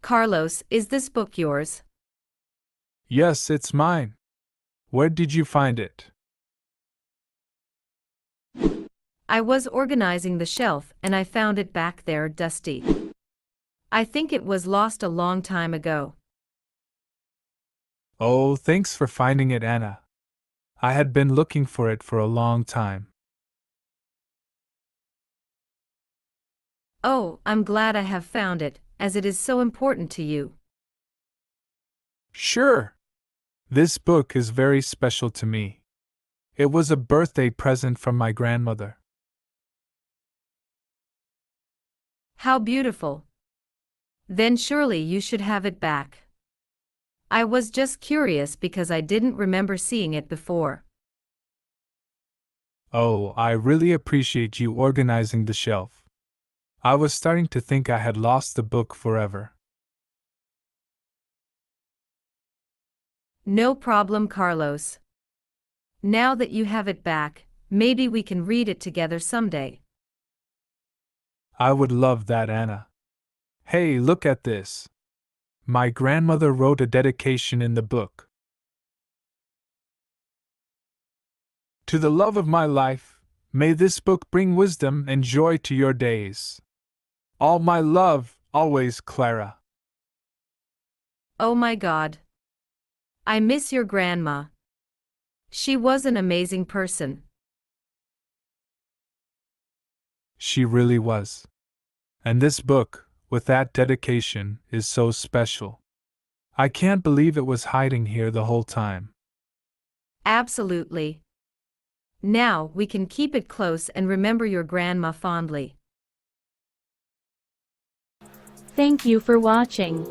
Carlos, is this book yours? Yes, it's mine. Where did you find it? I was organizing the shelf and I found it back there dusty. I think it was lost a long time ago. Oh, thanks for finding it, Anna. I had been looking for it for a long time. Oh, I'm glad I have found it, as it is so important to you. Sure. This book is very special to me. It was a birthday present from my grandmother. How beautiful. Then surely you should have it back. I was just curious because I didn't remember seeing it before. Oh, I really appreciate you organizing the shelf. I was starting to think I had lost the book forever. No problem, Carlos. Now that you have it back, maybe we can read it together someday. I would love that, Anna. Hey, look at this. My grandmother wrote a dedication in the book. To the love of my life, may this book bring wisdom and joy to your days. All my love, always, Clara. Oh my God. I miss your grandma. She was an amazing person. She really was. And this book, with that dedication, is so special. I can't believe it was hiding here the whole time. Absolutely. Now we can keep it close and remember your grandma fondly. Thank you for watching.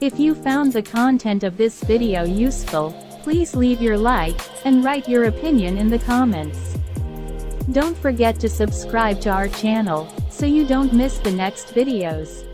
If you found the content of this video useful, please leave your like and write your opinion in the comments. Don't forget to subscribe to our channel so you don't miss the next videos.